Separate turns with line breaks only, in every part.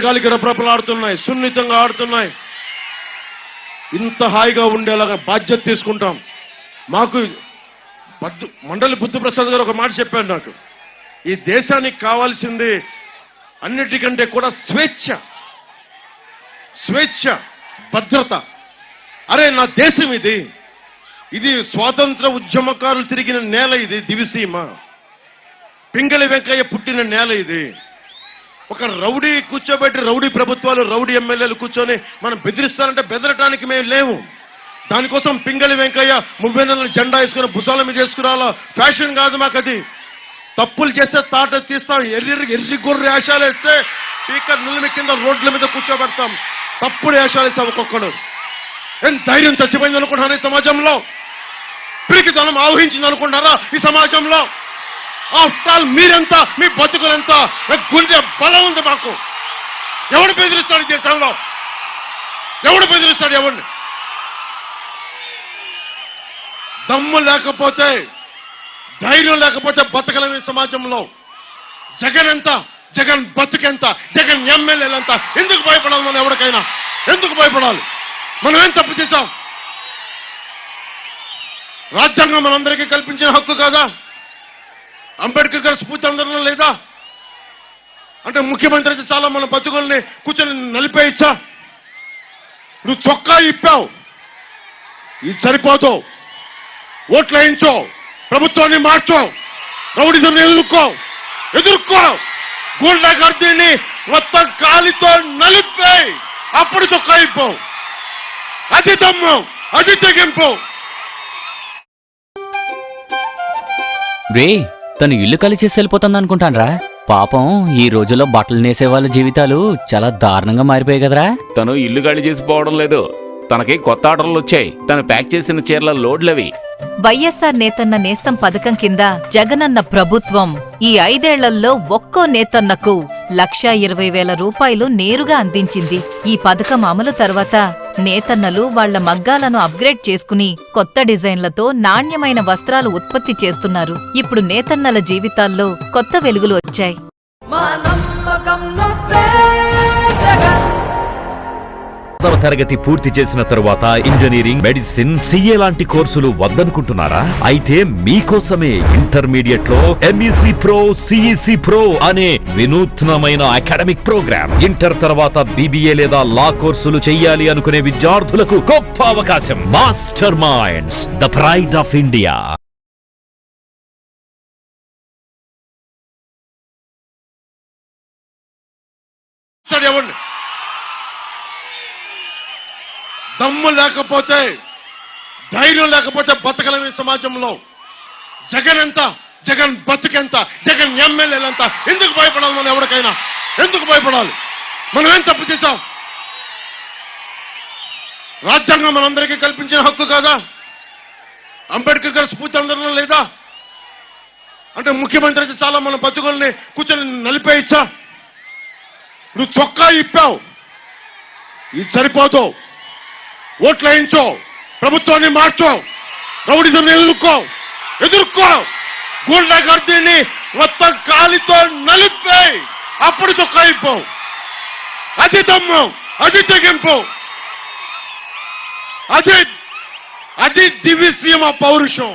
గాలికి రెపరెపలాడుతున్నాయి, సున్నితంగా ఆడుతున్నాయి. ఇంత హాయిగా ఉండేలాగా బాధ్యత తీసుకుంటాం. మాకు మండలి బుద్ధిప్రసాద్ గారు ఒక మాట చెప్పారు నాకు, ఈ దేశానికి కావాల్సింది అన్నిటికంటే కూడా స్వేచ్ఛ, స్వేచ్ఛ, భద్రత. అరే నా దేశం ఇది, ఇది స్వాతంత్ర ఉద్యమకారులు తిరిగిన నేల, ఇది దివిసీమ, పింగళి వెంకయ్య పుట్టిన నేల ఇది. ఒక రౌడీ కూర్చోబెట్టి రౌడీ ప్రభుత్వాలు, రౌడీ ఎమ్మెల్యేలు కూర్చొని మనం బెదిరిస్తారంటే బెదరటానికి మేము లేవు. దానికోసం పింగళి వెంకయ్య 30 నెలల జెండా వేసుకుని భుజాల మీద వేసుకురావాలా ఫ్యాషన్ కాదు మాకు. అది తప్పులు చేస్తే తాట తీస్తాం, ఎర్రి గొర్రె వేషాలు వేస్తే స్పీకర్ నిలమి కింద రోడ్ల మీద కూర్చోబెడతాం, తప్పుడు వేషాలు వేస్తాం ఒక్కొక్కడు. ఏం ధైర్యం చచ్చిపోయింది అనుకుంటున్నారా ఈ సమాజంలో? పిరికితనం ఆవహించింది అనుకుంటారా ఈ సమాజంలో? ఆఫ్టర్ ఆల్ మీరెంత, మీ బతుకులంతా, గుండె బలం ఉంది మాకు. ఎవడు బెదిరిస్తాడు దేశంలో? ఎవడు బెదిరిస్తాడు? ఎవరిని? దమ్ము లేకపోతే, ధైర్యం లేకపోతే బతకలేము ఈ సమాజంలో. జగన్ ఎంత, జగన్ బతుకెంత, జగన్ ఎమ్మెల్యేలంతా. ఎందుకు భయపడాలి మనం? ఎవరికైనా ఎందుకు భయపడాలి? మనం ఏం తప్పు చేశాం? రాజ్యాంగం మనందరికీ కల్పించిన హక్కు కాదా? అంబేద్కర్ గారి స్ఫూర్తి అందరిలో లేదా? అంటే ముఖ్యమంత్రి అయితే చాలా మన బతుకుల్ని కూర్చొని నలిపేయచ్చా? నువ్వు చొక్కా ఇప్పావు, ఇది సరిపోదు. ఓట్లు వేయించో, ప్రభుత్వాన్ని మార్చో, రౌడీజంని ఎదుర్కో, గూండా గర్దీని మొత్తం కాలితో నలిపేయి, అప్పుడు చొక్కా ఇప్పావు. అది దమ్ము, అది తెగింపు.
రే, తను ఇల్లు ఖాళీ చేసి వెళ్ళిపోతుంది అనుకుంటాన్రా. పాపం ఈ రోజుల్లో బట్టలు నేసే వాళ్ళ జీవితాలు చాలా దారుణంగా మారిపోయాయి కదరా.
తను ఇల్లు ఖాళీ చేసి పోవడం లేదు, తనకి కొత్త ఆర్డర్లు వచ్చాయి. తను ప్యాక్ చేసిన చీరల లోడ్లవి.
వైఎస్ఆర్ నేతన్న నేస్తం పథకం కింద జగనన్న ప్రభుత్వం ఈ 5 ఏళ్లలో ఒక్కో నేతన్నకు 1,20,000 రూపాయలు నేరుగా అందించింది. ఈ పథకం అమలు తర్వాత నేతన్నలు వాళ్ల మగ్గాలను అప్గ్రేడ్ చేసుకుని కొత్త డిజైన్లతో నాణ్యమైన వస్త్రాలు ఉత్పత్తి చేస్తున్నారు. ఇప్పుడు నేతన్నల జీవితాల్లో కొత్త వెలుగులు వచ్చాయి.
తరగతి పూర్తి చేసిన తరువాత ఇంజనీరింగ్, మెడిసిన్, సిఏ లాంటి కోర్సులు వద్దనుకుంటున్నారా? అయితే మీకోసమే ఇంటర్మీడియట్ లో MEC Pro, CEC Pro అనే వినూత్నమైన అకాడమిక్ ప్రోగ్రామ్. ఇంటర్ తర్వాత BBA లేదా లా కోర్సులు చెయ్యాలి అనుకునే విద్యార్థులకు గొప్ప అవకాశం. Master minds, the pride of India.
దమ్ము లేకపోతే, ధైర్యం లేకపోతే బతకలేము ఈ సమాజంలో. జగన్ ఎంత, జగన్ బతుకెంత, జగన్ ఎమ్మెల్యేలంతా. ఎందుకు భయపడాలి మనం? ఎవరికైనా ఎందుకు భయపడాలి? మనం ఏం తప్పు చేశాం? రాజ్యాంగం మనందరికీ కల్పించిన హక్కు కాదా? అంబేద్కర్ గారి స్ఫూర్తి అందరిలో లేదా? అంటే ముఖ్యమంత్రి అయితే చాలా మన బతుకుల్ని కూర్చొని నలిపేయచ్చా? నువ్వు చొక్కా ఇప్పావు, ఇది సరిపోదు. ఓట్లు వేయించో, ప్రభుత్వాన్ని మార్చో, రౌడీజంని ఎదుర్కో, గూండా గర్దీని మొత్తం కాలితో నలిపేయి, అప్పుడు చొక్కా ఇప్పావు. అది దమ్ము, అది తెగింపు, అది దివిసీమ పౌరుషం.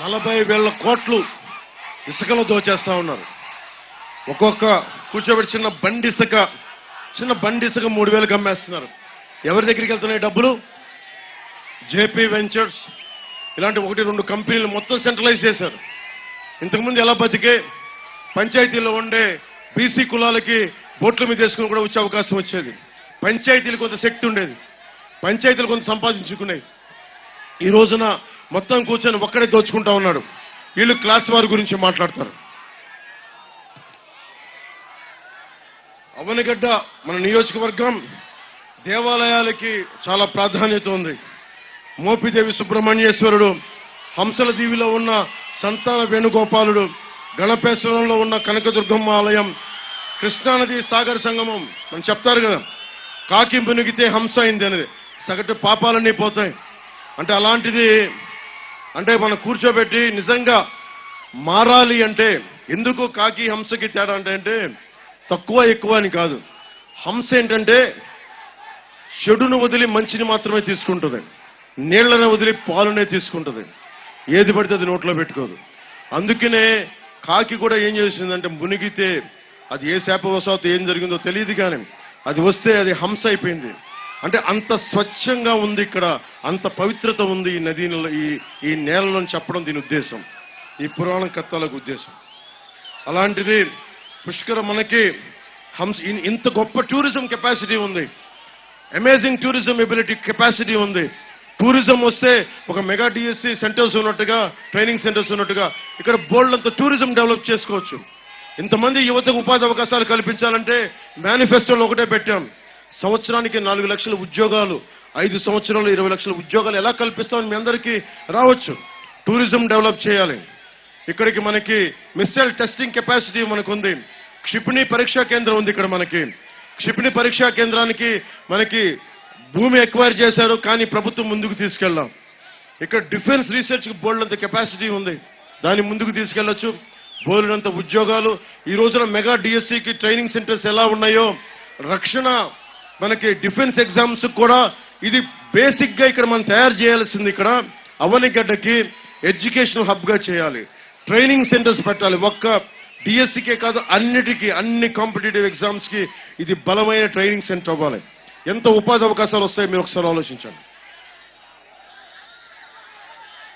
$40,000 కోట్లు ఇసుకలో దోచేస్తా ఉన్నారు. ఒక్కొక్క కూర్చోబెట్టి చిన్న బండి ఇసుక 3,000కి అమ్మేస్తున్నారు. ఎవరి దగ్గరికి వెళ్తున్నాయి డబ్బులు? JP వెంచర్స్ ఇలాంటి 1-2 కంపెనీలు మొత్తం సెంట్రలైజ్ చేశారు. ఇంతకుముందు ఎలా బతికే పంచాయతీలో ఉండే BC కులాలకి బోట్ల మీద వేసుకుని కూడా వచ్చే అవకాశం వచ్చేది. పంచాయతీలు కొంత శక్తి ఉండేది, పంచాయతీలు కొంత సంపాదించుకునేవి. ఈ రోజున మొత్తం కూర్చొని ఒక్కడే దోచుకుంటా ఉన్నాడు. వీళ్ళు క్లాస్ వారి గురించి మాట్లాడతారు. అవనిగడ్డ మన నియోజకవర్గం దేవాలయాలకి చాలా ప్రాధాన్యత ఉంది. మోపిదేవి సుబ్రహ్మణ్యేశ్వరుడు, హంసల దీవిలో ఉన్న సంతాన వేణుగోపాలుడు, గణపేశ్వరంలో ఉన్న కనకదుర్గమ్మ ఆలయం, కృష్ణానది సాగర సంగమం. మనం చెప్తారు కదా, కాకి మునిగితే హంస అయింది అనేది, సగటు పాపాలన్నీ పోతాయి. అంటే అలాంటిది, అంటే మనం కూర్చోబెట్టి నిజంగా మారాలి అంటే, ఎందుకు కాకి హంసకి తేడా అంటే తక్కువ ఎక్కువ అని కాదు. హంస ఏంటంటే చెడును వదిలి మంచిని మాత్రమే తీసుకుంటుంది, నీళ్లను వదిలి పాలునే తీసుకుంటుంది, ఏది పడితే అది నోట్లో పెట్టుకోదు. అందుకనే కాకి కూడా ఏం చేసిందంటే మునిగితే, అది ఏ శాపవశాత్తు ఏం జరిగిందో తెలియదు కానీ అది వస్తే అది హంస అయిపోయింది. అంటే అంత స్వచ్ఛంగా ఉంది ఇక్కడ, అంత పవిత్రత ఉంది ఈ నది, ఈ నేలలో చెప్పడం దీని ఉద్దేశం, ఈ పురాణ కథలకు ఉద్దేశం. అలాంటిది పుష్కర మనకి హంస ఇంత గొప్ప టూరిజం కెపాసిటీ ఉంది, అమేజింగ్ టూరిజం ఎబిలిటీ కెపాసిటీ ఉంది. టూరిజం వస్తే ఒక మెగా డిఎస్సి సెంటర్స్ ఉన్నట్టుగా, ట్రైనింగ్ సెంటర్స్ ఉన్నట్టుగా ఇక్కడ బోల్డ్ అంత టూరిజం డెవలప్ చేసుకోవచ్చు. ఇంతమంది యువతకు ఉపాధి అవకాశాలు కల్పించాలంటే మేనిఫెస్టోలో ఒకటే పెట్టాం, సంవత్సరానికి 4 లక్షల ఉద్యోగాలు, 5 సంవత్సరాలు 20 లక్షల ఉద్యోగాలు ఎలా కల్పిస్తామని మీ అందరికీ రావచ్చు. టూరిజం డెవలప్ చేయాలి. ఇక్కడికి మనకి మిస్సైల్ టెస్టింగ్ కెపాసిటీ మనకు ఉంది. క్షిపణి పరీక్షా కేంద్రం ఉంది ఇక్కడ మనకి. క్షిపణి పరీక్షా కేంద్రానికి మనకి భూమి ఎక్వైర్ చేశారు, కానీ ప్రభుత్వం ముందుకు తీసుకెళ్ళాం. ఇక్కడ డిఫెన్స్ రీసెర్చ్ కి బోల్డంత కెపాసిటీ ఉంది, దాన్ని ముందుకు తీసుకెళ్లొచ్చు. బోల్డంత ఉద్యోగాలు. ఈ రోజున మెగా డిఎస్సికి ట్రైనింగ్ సెంటర్స్ ఎలా ఉన్నాయో, రక్షణ మనకి డిఫెన్స్ ఎగ్జామ్స్ కూడా ఇది బేసిక్ గా ఇక్కడ మనం తయారు చేయాల్సింది. ఇక్కడ అవనిగడ్డకి ఎడ్యుకేషనల్ హబ్ గా చేయాలి, ట్రైనింగ్ సెంటర్స్ పెట్టాలి. ఒక్క డిఎస్సికే కాదు, అన్నిటికీ, అన్ని కాంపిటేటివ్ ఎగ్జామ్స్ కి ఇది బలమైన ట్రైనింగ్ సెంటర్ అవ్వాలి. ఎంత ఉపాధి అవకాశాలు వస్తాయో మీరు ఒకసారి ఆలోచించండి.